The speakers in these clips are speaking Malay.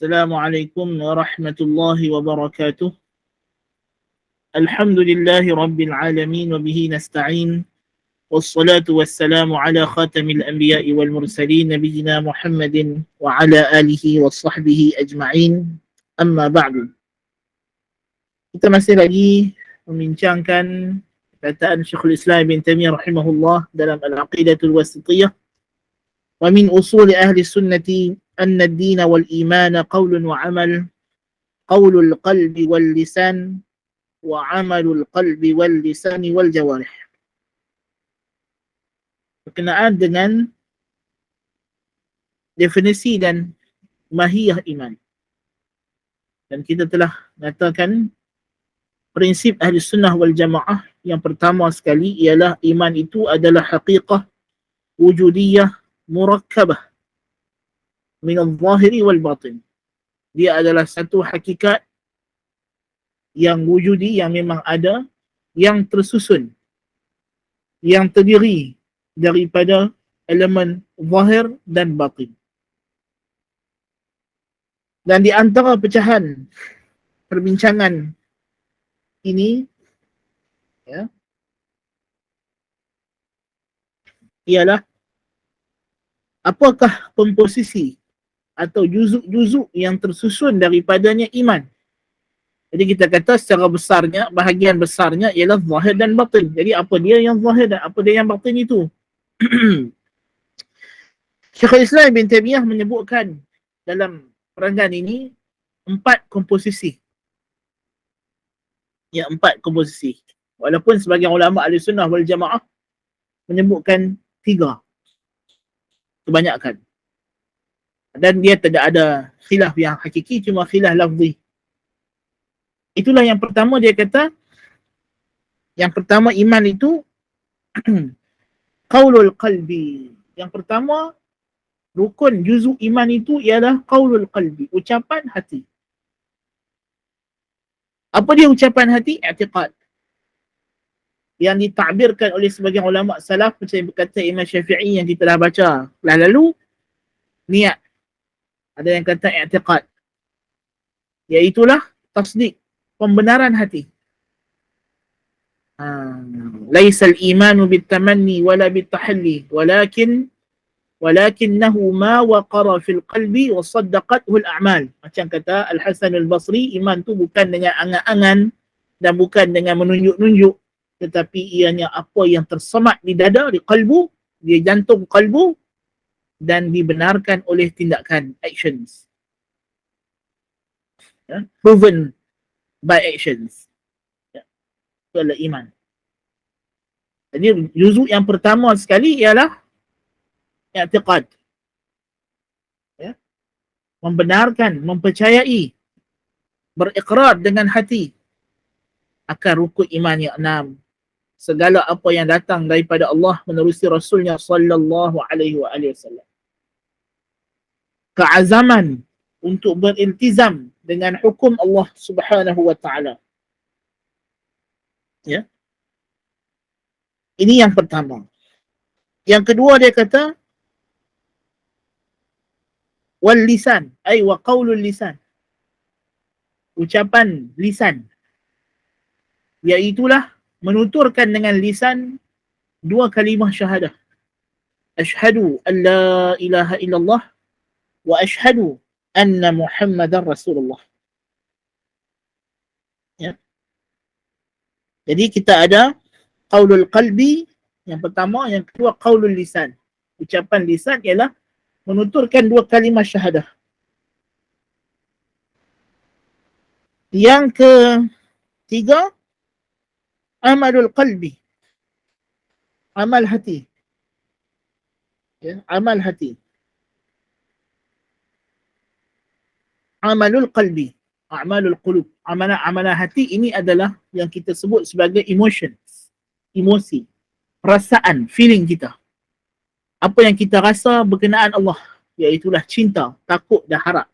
Assalamualaikum warahmatullahi wabarakatuh. Alhamdulillahi rabbil alamin wa bihi nasta'in. Wassalatu wassalamu ala khatamil anbiya'i wal mursalin nabiyyina Muhammadin wa ala alihi wa sahbihi ajma'in. Amma ba'du. Kita masih lagi membincangkan perkataan Syekhul Islam Ibn Taimiyah rahimahullah dalam Al-Aqidatul Wasithiyah. Wa min usuli ahli sunnati anna ad-din wal iman qaulun wa amal, qaulul qalbi wal lisan wa amalul qalbi wal lisani wal jawarih. Berkenaan dengan definisi dan mahiyah iman. Dan kita telah mengatakan prinsip ahli sunnah wal jamaah yang pertama sekali ialah iman itu adalah haqiqah wujudiyah murakkabah min al-zahiri wal batin. Dia adalah satu hakikat yang wujudi, yang memang ada, yang tersusun, yang terdiri daripada elemen zahir dan batin. Dan di antara pecahan perbincangan ini ialah apakah komposisi atau juzuk-juzuk yang tersusun daripadanya iman. Jadi kita kata secara besarnya, bahagian besarnya ialah zahir dan batin. Jadi apa dia yang zahir dan apa dia yang batin itu? Syekhul Islam Ibn Taimiyah menyebutkan dalam perenggan ini 4 komposisi. Ya, 4 komposisi. Walaupun sebagian ulama ahli sunnah wal jamaah menyebutkan 3. Kebanyakan. Dan dia tidak ada khilaf yang hakiki, cuma khilaf lafzi. Itulah yang pertama dia kata, yang pertama iman itu qaulul qalbi. Yang pertama rukun juzuk iman itu ialah qaulul qalbi, ucapan hati. Apa dia ucapan hati? I'tiqad. Yang ditakbirkan oleh sebagian ulama salaf macam berkata Imam Syafi'i yang kita dah baca lalu, niat. Ada yang kata i'tiqad, iaitulah tasdik, pembenaran hati. Laisal imanu bitamanni wala bitahalli walakinnahu ma waqara fil qalbi wa saddaqathu al-a'mal. Macam kata Al-Hasan Al-Basri, iman tu bukan dengan angan-angan dan bukan dengan menunjuk-nunjuk, tetapi ianya apa yang tersemat di dada, di kalbu, di jantung kalbu, dan dibenarkan oleh tindakan, actions. Proven by actions. Itu adalah iman. Jadi juzuk yang pertama sekali ialah i'tiqad. Membenarkan, mempercayai, berikrar dengan hati akan rukun iman yang 6. Segala apa yang datang daripada Allah menerusi Rasulnya sallallahu alaihi wasallam. Keazaman untuk beriltizam dengan hukum Allah Subhanahu wa taala. Ya. Ini yang pertama. Yang kedua dia kata wal lisan, ay wa qaulul lisan. Ucapan lisan. Iaitulah menuturkan dengan lisan 2 kalimah syahadah. Asyhadu an la ilaha illallah wa asyhadu anna Muhammadar Rasulullah. Ya. Jadi kita ada qaulul qalbi yang pertama, yang kedua qaulul lisan. Ucapan lisan ialah menuturkan 2 kalimah syahadah. Yang ketiga, amalul qalbi. Amal hati. Ya, amal hati. Amalul qalbi, a'malul qulub. Amalan hati ini adalah yang kita sebut sebagai emotions, emosi, perasaan, feeling kita. Apa yang kita rasa berkenaan Allah, iaitulah cinta, takut dan harap,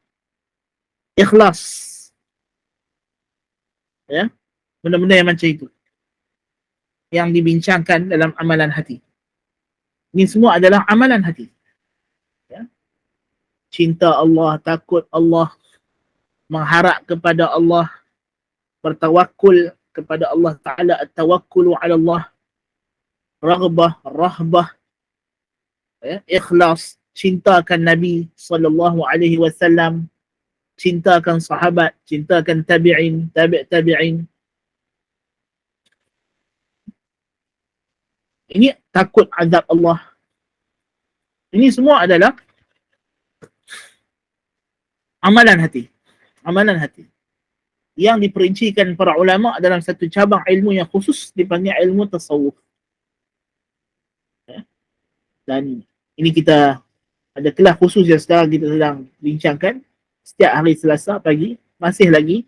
ikhlas. Ya, benda-benda yang macam itu yang dibincangkan dalam amalan hati. Ini semua adalah amalan hati. Ya. Cinta Allah, takut Allah, mengharap kepada Allah, bertawakul kepada Allah Ta'ala, at-tawakkulu ala Allah, raghbah, rahbah, ikhlas, cintakan Nabi sallallahu alaihi wasallam, cintakan sahabat, cintakan tabi'in, tabi'in. Ini takut azab Allah. Ini semua adalah amalan hati. Amalan hati. Yang diperincikan para ulama dalam satu cabang ilmu yang khusus dipanggil ilmu tasawuf. Dan ini kita ada kelas khusus yang sekarang kita sedang bincangkan setiap hari Selasa pagi, masih lagi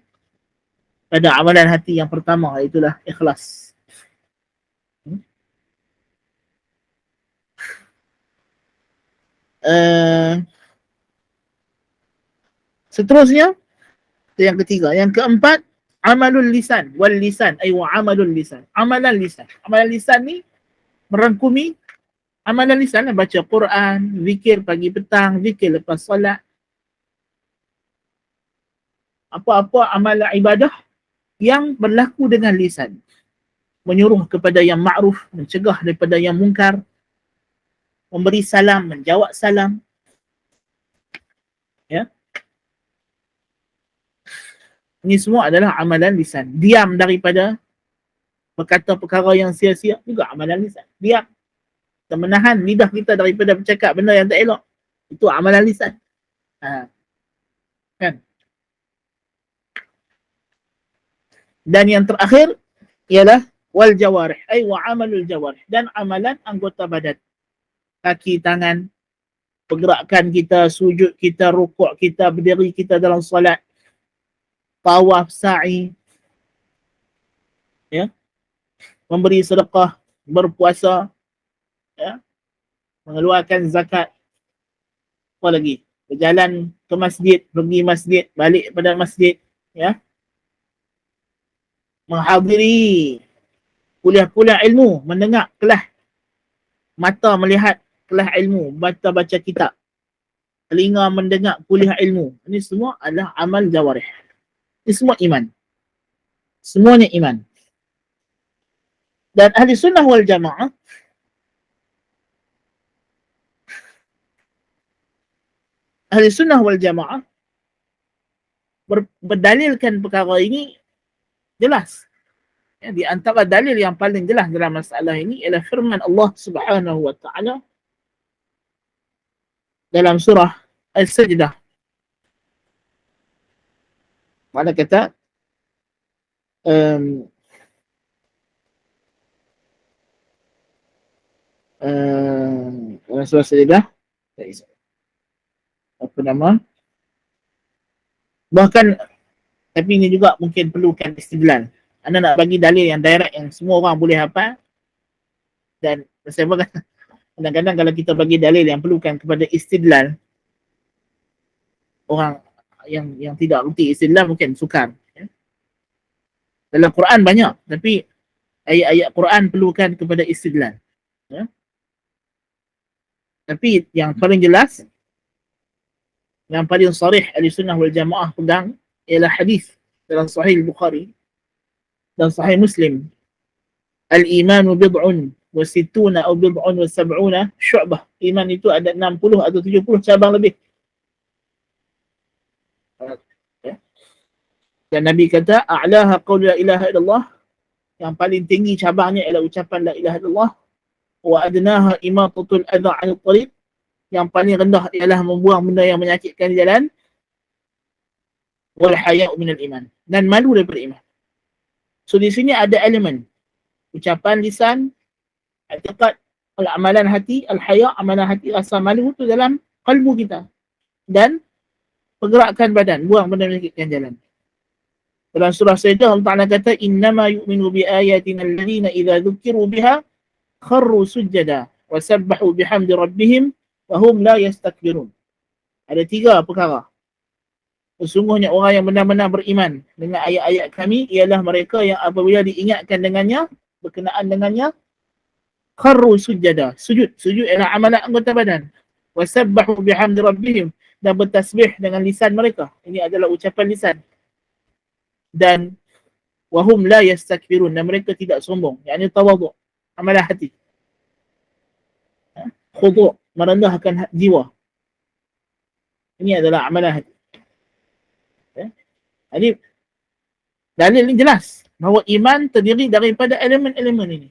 pada amalan hati yang pertama, itulah ikhlas. Seterusnya yang ketiga, yang keempat, amalul lisan wal lisan ay wa amalul lisan. Amalan lisan. Amalan lisan ni merangkumi amalan lisan, baca Quran, zikir pagi petang, zikir lepas solat. Apa-apa amalan ibadah yang berlaku dengan lisan. Menyuruh kepada yang ma'ruf, mencegah daripada yang mungkar, memberi salam, menjawab salam. Ya. Ini semua adalah amalan lisan. Diam daripada berkata perkara yang sia-sia juga amalan lisan. Diam. Kita menahan lidah kita daripada bercakap benda yang tak elok. Itu amalan lisan. Kan? Dan yang terakhir ialah wal jawarih, ay wa amalul jawarih, dan amalan anggota badan. Kaki, tangan, pergerakan kita, sujud kita, rukuk kita, berdiri kita dalam solat, tawaf, sa'i, ya, memberi sedekah, berpuasa, ya, mengeluarkan zakat, apa lagi, berjalan ke masjid, pergi masjid, balik pada masjid, ya, menghadiri kuliah-kuliah ilmu, mendengar kelas, mata melihat kelas ilmu, baca kitab, telinga mendengar kuliah ilmu. Ini semua adalah amal jawarih. Ini semua iman. Semuanya iman. Dan ahli sunnah wal jamaah berdalilkan perkara ini jelas. Ya, di antara dalil yang paling jelas dalam masalah ini ialah firman Allah Subhanahu wa taala dalam surah Al-Sajdah. Mana kata dalam surah Al-Sajdah, apa nama? Bahkan, tapi ini juga mungkin perlukan istidlal. Anda nak bagi dalil yang direct yang semua orang boleh hafal. Dan saya berkata, kadang-kadang kalau kita bagi dalil yang perlukan kepada istidlal, orang yang tidak reti istidlal mungkin sukar. Ya. Dalam Quran banyak, tapi ayat-ayat Quran perlukan kepada istidlal. Ya. Tapi yang paling jelas, yang paling sarih ahli sunnah wal jamaah pegang ialah hadis dalam Sahih Bukhari dan Sahih Muslim. Al-imanu bid'un wa sittuna atau bid'un wa sab'una syu'bah. Iman itu ada 60 atau 70 cabang lebih. Dan Nabi kata, a'laha qaul la ilaha illallah, yang paling tinggi cabangnya ialah ucapan la ilaha illallah. Wa adnaha imatatul adha 'anil tariq, yang paling rendah ialah membuang benda yang menyakitkan di jalan. Wal haya'u minal iman, dan malu daripada iman. So di sini ada elemen ucapan lisan, i'tiqad, amalan hati, al-haya', amalan hati, rasa malu tu dalam kalbu kita, dan pergerakan badan, buang benda menyakitkan jalan. Dalam surah Sajdah Allah Ta'ala kata, innama yu'minu bi ayatina alladhina idza dzukiru biha kharru sujjada wa sabbahu bihamdi rabbihim wa hum la yastakbirun. Ada 3 perkara. Sesungguhnya orang yang benar-benar beriman dengan ayat-ayat kami ialah mereka yang apabila diingatkan dengannya, berkenaan dengannya, kharru sujjada. Sujud. Sujud ialah amalan anggota badan. Wasabbahu bihamdi rabbihim. dan bertasbih dengan lisan mereka. Ini adalah ucapan lisan. Dan wahum la yastakbirun, dan mereka tidak sombong. Yakni tawaduk, amalan hati. Khudu', merendahkan jiwa. Ini adalah amalan hati. Jadi dalil ini jelas bahawa iman terdiri daripada elemen-elemen ini.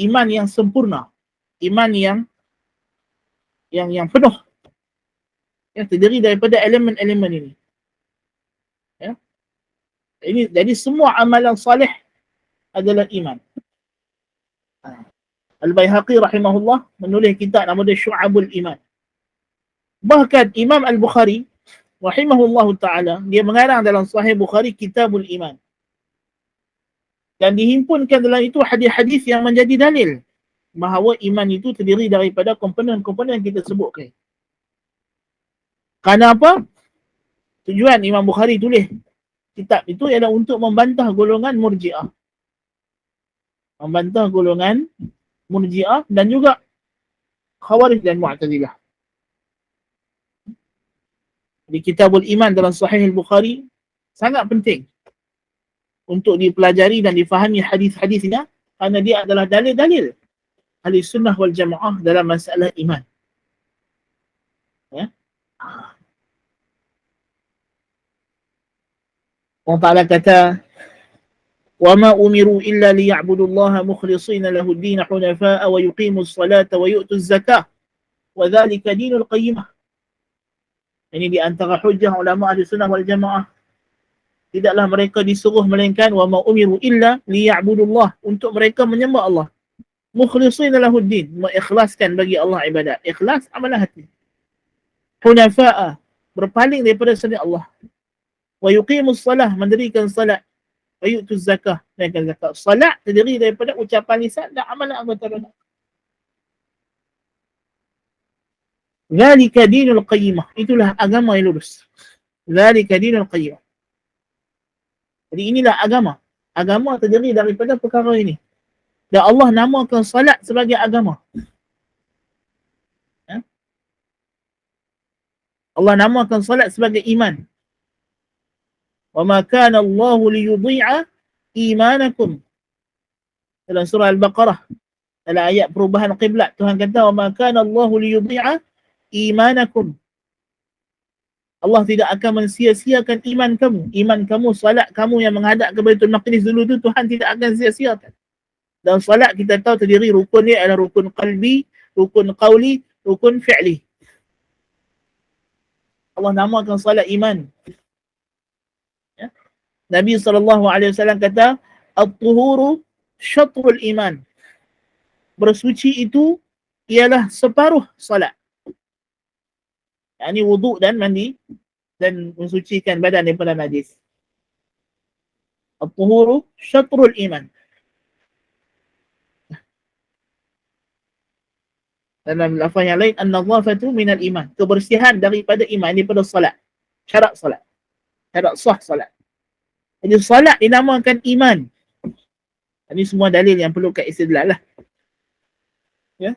Iman yang sempurna, iman yang penuh, yang terdiri daripada elemen-elemen ini. Ya. Ini jadi semua amalan salih adalah iman. Al-Baihaqi rahimahullah menulis kitab nama dia Syu'abul Iman. Bahkan Imam Al-Bukhari rahimahullah ta'ala, dia mengarang dalam Sahih Bukhari Kitabul Iman. Dan dihimpunkan dalam itu hadis-hadis yang menjadi dalil bahawa iman itu terdiri daripada komponen-komponen yang kita sebutkan. Kenapa? Tujuan Imam Bukhari tulis kitab itu ialah untuk membantah golongan Murji'ah. Membantah golongan Murji'ah dan juga Khawarij dan Mu'tazilah. Di Kitabul Iman dalam Sahih Al-Bukhari sangat penting untuk dipelajari dan difahami hadis-hadisnya, kerana dia adalah dalil-dalil ahli sunnah wal jamaah dalam masalah iman. Ya. Allah Ta'ala kata, وَمَا أُمِرُوا إِلَّا لِيَعْبُدُوا اللَّهَ مُخْلِصِينَ لَهُ الدِّينَ حُنَفَاءَ وَيُقِيمُوا الصَّلَاةَ وَيُؤْتُوا الزَّكَاةَ وَذَلِكَ دِينُ الْقَيِّمَةِ. Ini di antara hujah ulama ahli sunnah wal jamaah. Tidaklah mereka disuruh melainkan وَمَا أُمِرُوا إِلَّا لِيَعْبُدُوا اللَّهَ, untuk mereka menyembah Allah. Mukhlisina lahuddin, mengikhlaskan bagi Allah ibadat. Ikhlas amalan hati. Hunafa'a, berpaling daripada selain Allah. Wa yuqimus salah, mendirikan salat. Wa yu'tuz zakah, menunaikan zakat. Salat terdiri daripada ucapan lisan dan amalan anggota badan. Zalika dinul qayyimah, itulah agama yang lurus. Zalika dinul qayyimah. Jadi inilah agama. Agama terdiri daripada perkara ini. Dan Allah namakan salat sebagai agama. Ya? Allah namakan salat sebagai iman. Wa ma kana Allahu liyudhi'a imanakum. Dalam surah Al-Baqarah, dalam ayat perubahan qiblat, Tuhan kata, wa ma kana Allahu liyudhi'a imanakum. Allah tidak akan mensia-siakan iman kamu. Iman kamu, salat kamu yang menghadap ke Baitul Maqdis dulu tu, Tuhan tidak akan sia-siakan. Dan salat kita tahu terdiri rukun dia adalah rukun qalbi, rukun qawli, rukun fi'li. Allah namakan salat iman. Ya? Nabi SAW kata, At-tuhuru syatrul iman. Bersuci itu ialah separuh salat. Ini wuduk dan mandi dan mensucikan badan daripada najis. At-tuhuru syatrul iman. Dalam lafaz yang lain, an-nadhafatu minal iman. Kebersihan daripada iman, daripada salat. Syarat salat. Syarat sah salat. Jadi salat dinamakan iman. Ini semua dalil yang perlu kat istidlal lah. Ya.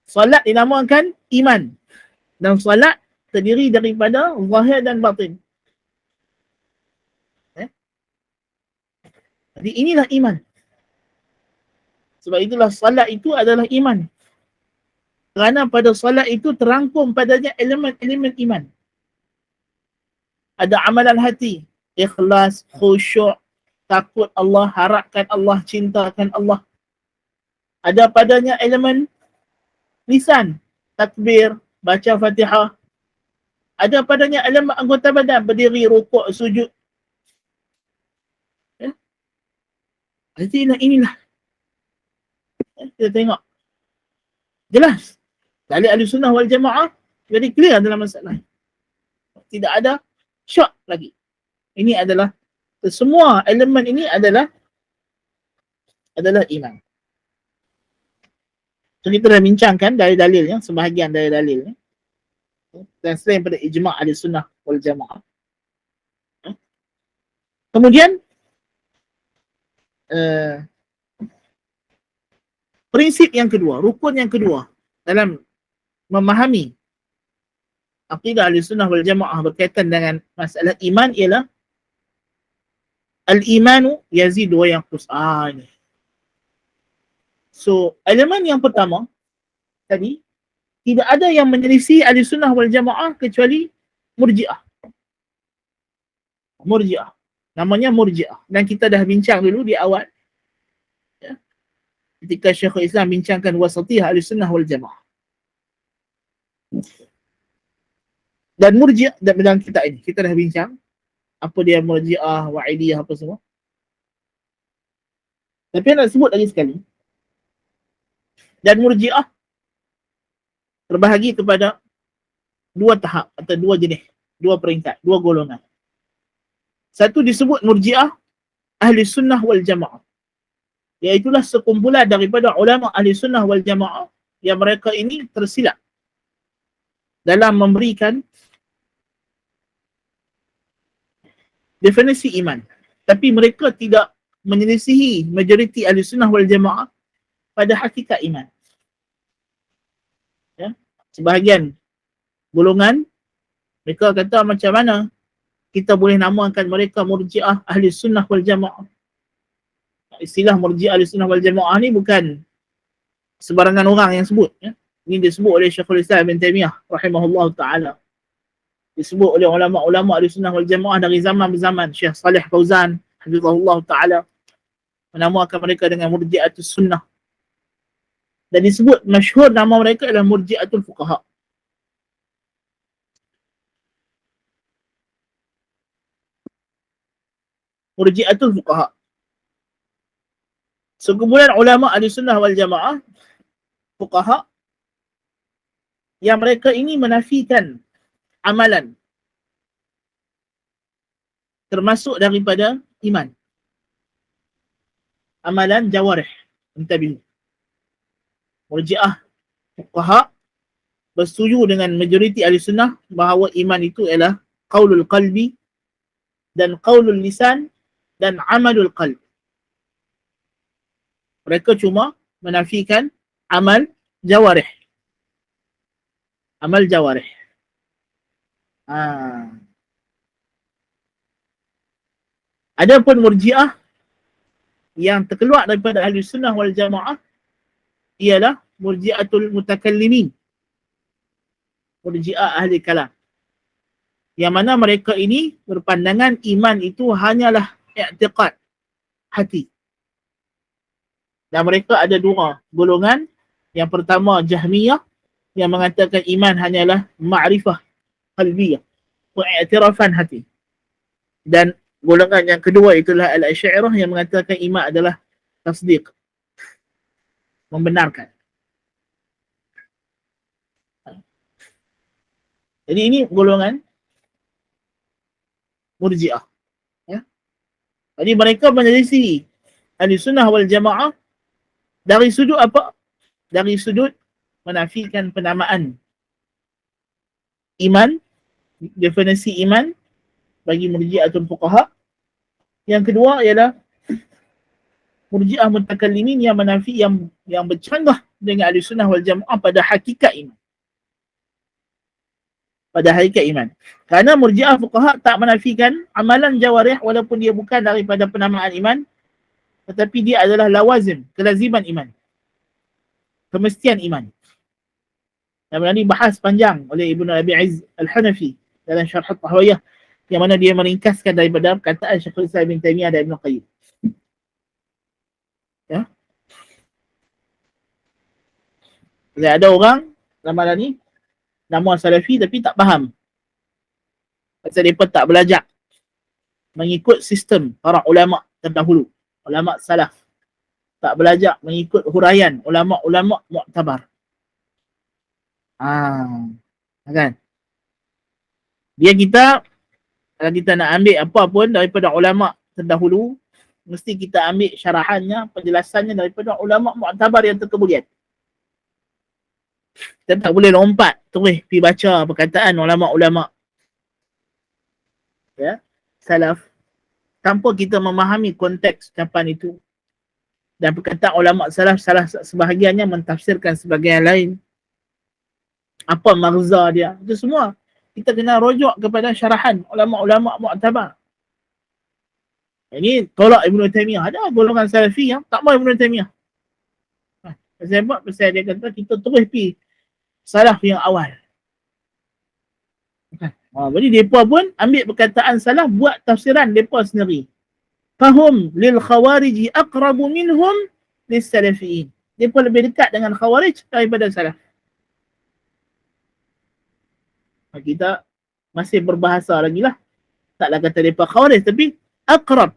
Salat dinamakan iman. Dan salat terdiri daripada zahir dan batin. Ya. Jadi inilah iman. Sebab itulah salat itu adalah iman. Kerana pada salat itu terangkum padanya elemen-elemen iman. Ada amalan hati, ikhlas, khusyuk, takut Allah, harapkan Allah, cintakan Allah. Ada padanya elemen lisan, takbir, baca Fatihah. Ada padanya elemen anggota badan, berdiri, rukuk, sujud. Ya? Jadi inilah. Ya, kita tengok. Jelas. Dari ahli sunnah wal jamaah, very clear dalam masalah. Tidak ada syak lagi. Ini adalah, semua elemen ini adalah iman. So kita dah bincangkan dari dalilnya, sebahagian dari dalilnya. Dan selain pada ijma' ahli sunnah wal jamaah. Kemudian, prinsip yang kedua, rukun yang kedua dalam memahami akidah Ahlussunnah wal Jamaah berkaitan dengan masalah iman ialah al-imanu yazid wa yanqus. Ini. So, elemen yang pertama tadi, tidak ada yang menyelisih Ahlussunnah wal Jamaah kecuali Murji'ah. Murji'ah. Namanya Murji'ah. Dan kita dah bincang dulu di awal. Ya. Ketika Syekhul Islam bincangkan wasatiyah Ahlussunnah wal Jamaah. Dan Murji'ah dalam kitab ini, kita dah bincang apa dia Murji'ah, Wa'idiyah, apa semua. Tapi nak sebut lagi sekali. Dan Murji'ah terbahagi kepada dua tahap atau dua jenis, dua peringkat, dua golongan. Satu disebut Murji'ah Ahlussunnah wal Jamaah. Iaitulah sekumpulan daripada ulama Ahlussunnah wal Jamaah yang mereka ini tersilap dalam memberikan definisi iman. Tapi mereka tidak menyelisihi majoriti Ahlussunnah wal Jamaah pada hakikat iman. Ya. Sebahagian golongan mereka kata macam mana kita boleh namakan mereka Murji'ah Ahlussunnah wal Jamaah. Istilah Murji'ah Ahlussunnah wal Jamaah ni bukan sebarangan orang yang sebut. Ya. Ini disebut oleh Syekhul Islam Ibn Taymiyah rahimahullah ta'ala. Disebut oleh ulama-ulama Ahlussunnah wal Jamaah dari zaman berzaman. Syekh Salih Fauzan hafizahullah ta'ala menamakan mereka dengan Murji'atus Sunnah. Dan disebut masyhur nama mereka adalah Murji'atul Fuqaha. Murji'atul Fuqaha. Sekumpulan ulama Ahlussunnah wal Jamaah Fuqaha yang mereka ini menafikan amalan termasuk daripada iman. Amalan jawarih. Intabihu. Murji'ah Fuqaha bersetuju dengan majoriti Ahlussunnah bahawa iman itu ialah qaulul qalbi dan qaulul lisan dan amalul qalb. Mereka cuma menafikan amal jawarih. Amal jawarih. Adapun Murji'ah yang terkeluar daripada Ahlussunnah wal Jamaah ialah Murji'atul Mutakallimin. Murji'ah ahli kalam. Yang mana mereka ini berpandangan iman itu hanyalah i'tiqad hati. Dan mereka ada dua golongan. Yang pertama Jahmiyah yang mengatakan iman hanyalah ma'rifah qalbiyah, i'tirafan hati. Dan golongan yang kedua itulah Al-Asy'ariyah yang mengatakan iman adalah tasdiq, membenarkan. Jadi ini golongan Murji'ah. Ya. Jadi mereka menyelisih Ahlussunnah wal Jamaah dari sudut apa? Dari sudut menafikan penamaan iman, definisi iman bagi Murji'atul Fuqaha. Yang kedua ialah Murji'ah Mutakallimin yang menafi yang bercanggah dengan Ahlussunnah wal Jamaah pada hakikat iman. Pada hakikat iman. Kerana Murji'ah Fuqaha tak menafikan amalan jawarih walaupun dia bukan daripada penamaan iman, tetapi dia adalah lawazim, kelaziman iman. Kemestian iman. Dan ini bahas panjang oleh Ibnu Abi Izz Al-Hanafi dalam Syarh At-Tahawiyah yang mana dia meringkaskan daripada perkataan Syekhul Islam Ibn Taymiyah dan Ibn Qayyim. Ya. Jadi ada orang ramalan ni nama Salafi tapi tak faham. Pasal mereka tak belajar mengikut sistem para ulama terdahulu, ulama salaf. Tak belajar mengikut huraian ulama-ulama mu'tabar. Kan? Dia kita, kalau kita nak ambil apa pun daripada ulama terdahulu, mesti kita ambil syarahannya, penjelasannya daripada ulama mu'tabar yang terkemudian. Kita tak boleh lompat terus pergi baca perkataan ulama-ulama, ya, salaf tanpa kita memahami konteks ucapan itu. Dan perkataan ulama salaf, salah sebahagiannya mentafsirkan sebahagian lain. Apa maghza dia? Itu semua kita kena rujuk kepada syarahan ulama-ulama mu'tabar. Ini tolak Ibn Taymiyah. Ada golongan Salafi yang tak mau Ibn Taymiyah. Sebab pasal dia kata kita terus pergi salaf yang awal. Jadi mereka pun ambil perkataan salaf, buat tafsiran mereka sendiri. Fahum lil khawariji aqrabu minhum lis salafiyin. Mereka lebih dekat dengan khawarij daripada salaf. Kita masih berbahasa lagi lah. Taklah kata mereka khawarij, tapi aqrab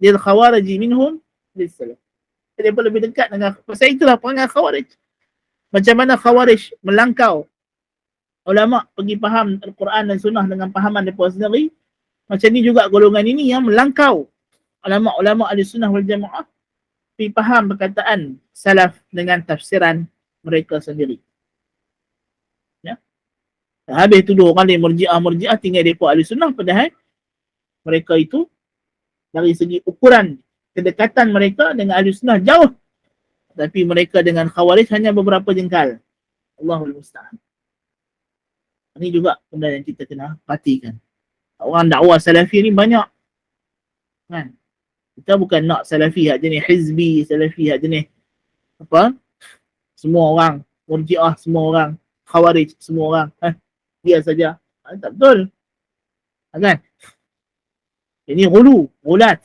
lil khawariji minhum lis salaf. Mereka lebih dekat dengan, pasal itulah perangai khawarij. Macam mana khawarij melangkau ulama pergi faham Al-Quran dan Sunnah dengan fahaman mereka sendiri, macam ni juga golongan ini yang melangkau ulama-ulama ahli sunnah wal jamaah pergi faham perkataan salaf dengan tafsiran mereka sendiri. Ya. Habis tuduh orang lain murji'ah tinggal mereka ahli sunnah, padahal mereka itu dari segi ukuran kedekatan mereka dengan ahli sunnah jauh, tapi mereka dengan khawarij hanya beberapa jengkal. Allahul musta'an. Ini juga benda yang kita kena perhatikan. Orang dakwah salafi ni banyak. Kan? Kita bukan nak salafi hak jenis hizbi, salafi hak jenis apa? Semua orang murji'ah, semua orang khawarij, semua orang dia saja. Tak betul. Kan? Ini ghulu, ghulat.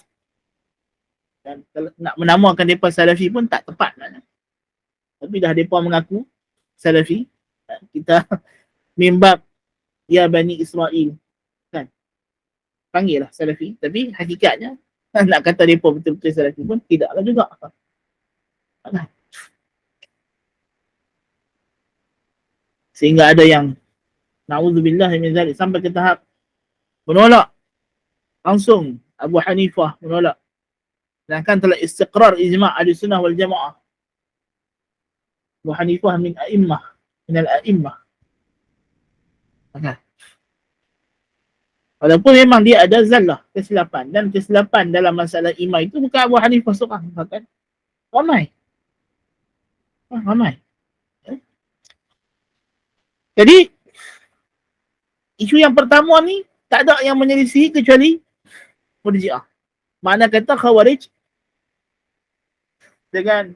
Dan kalau nak menamakan mereka salafi pun tak tepat. Tapi dah mereka mengaku salafi, kita mimbab ya Bani Israel, kan? Panggil lah salafi, tapi hakikatnya nak kata mereka betul-betul salafi pun tidaklah juga. Sehingga ada yang na'udzubillah min zalik sampai ke tahap menolak langsung. Abu Hanifah menolak, sedangkan telah istiqrar ijma' ahli sunnah wal jamaah. Abu Hanifah min al-a'immah. Walaupun memang dia ada zallah, kesilapan, dan kesilapan dalam masalah iman itu bukan Abu Hanifah seorang, bahkan ramai. Jadi isu yang pertama ni tak ada yang menyelisih kecuali Murji'ah. Makna kata Khawarij dengan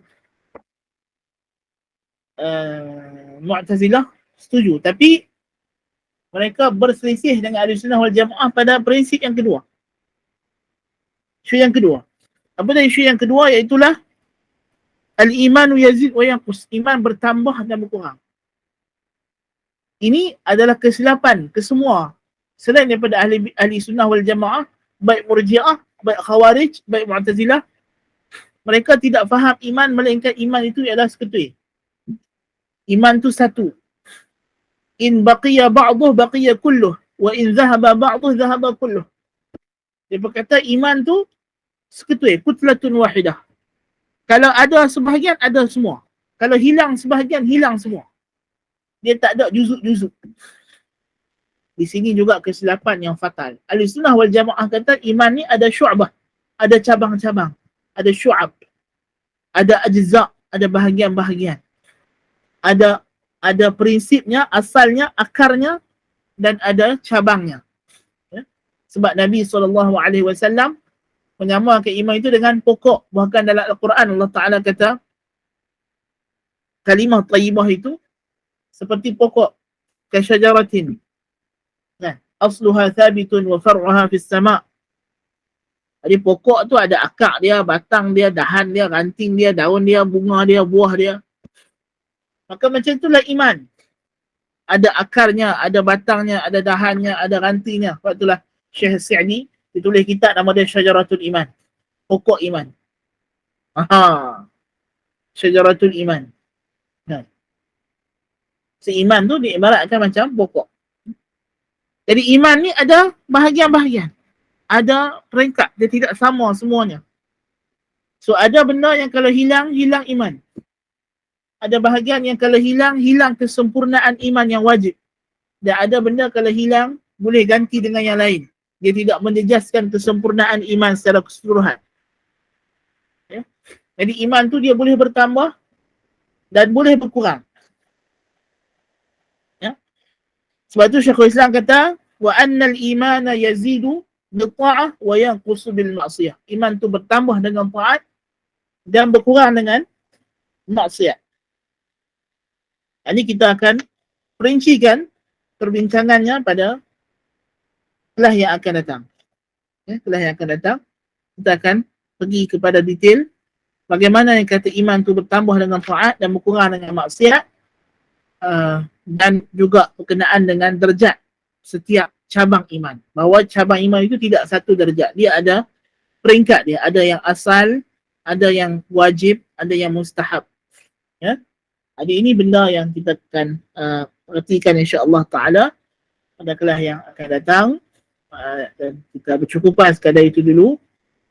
Mu'tazilah setuju, tapi mereka berselisih dengan Ahli Sunnah wal Jamaah pada prinsip yang kedua. Isu yang kedua. Apa dah isu yang kedua? Iaitulah al-imanu yazid wa yanqus. Iman bertambah dan berkurang. Ini adalah kesilapan kesemua selain daripada ahli sunnah wal jamaah, baik murji'ah, baik khawarij, baik mu'tazilah. Mereka tidak faham iman, melainkan iman itu ialah seketui. Iman itu satu. In baqiya ba'duh baqiya kulluh, wa in zahaba ba'duh zahaba kulluh. Dia berkata iman tu seketui, kutlatun wahidah. Kalau ada sebahagian, ada semua. Kalau hilang sebahagian, hilang semua. Dia tak ada juzuk-juzuk. Di sini juga kesilapan yang fatal. Ahli sunnah wal jamaah kata iman ni ada syu'bah, ada cabang-cabang, ada syu'ab, ada ajza', ada bahagian-bahagian. Ada prinsipnya, asalnya, akarnya, dan ada cabangnya. Ya? Sebab Nabi SAW menyamakan iman itu dengan pokok. Bahkan dalam Al-Quran Allah Ta'ala kata kalimah tayyibah itu seperti pokok, kasyajaratin, asluha thabitun wa far'uha fis sama'. Jadi pokok tu ada akar dia, batang dia, dahan dia, ranting dia, daun dia, bunga dia, buah dia. Maka macam itulah iman. Ada akarnya, ada batangnya, ada dahannya, ada rantingnya. Sebab itulah Syekh Sa'di ditulis kitab nama dia Syajaratul Iman. Pokok iman. Syajaratul Iman. Seiman tu diibaratkan macam pokok. Jadi iman ni ada bahagian-bahagian. Ada peringkat. Dia tidak sama semuanya. So ada benda yang kalau hilang, hilang iman. Ada bahagian yang kalau hilang, hilang kesempurnaan iman yang wajib. Dan ada benda kalau hilang, boleh ganti dengan yang lain. Dia tidak menjejaskan kesempurnaan iman secara keseluruhan. Ya? Jadi iman tu dia boleh bertambah dan boleh berkurang. Sebab tu Syekhul Islam kata, wa annal imana yazidu bil ta'ah wa yanqusu bil ma'siyah. Iman tu bertambah dengan taat dan berkurang dengan maksiat. Ini kita akan perincikan perbincangannya pada kelas yang akan datang. Kelas yang akan datang, kita akan pergi kepada detail bagaimana yang kata iman tu bertambah dengan taat dan berkurang dengan maksiat, dan juga berkenaan dengan derajat setiap cabang iman. Bahawa cabang iman itu tidak satu derajat. Dia ada peringkat dia. Ada yang asal, ada yang wajib, ada yang mustahab. Ya. Jadi ini benda yang kita akan perhatikan insya-Allah taala pada kelas yang akan datang. Dan kita bercukupan sekadar itu dulu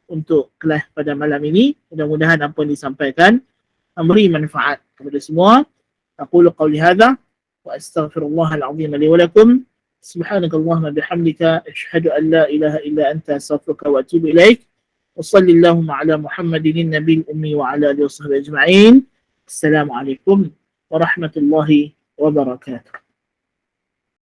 untuk kelas pada malam ini. Mudah-mudahan apa yang disampaikan memberi manfaat kepada semua. Aqulu qawli hadha wa astaghfirullahal azim li wa lakum. Subhanakallahumma bihamdika asyhadu an la ilaha illa anta astaghfiruka wa atubu ilaik. Wa sallallahu ala Muhammadin nabiyil ummi wa ala alihi washabbihi ajma'in. Assalamualaikum warahmatullahi wabarakatuh.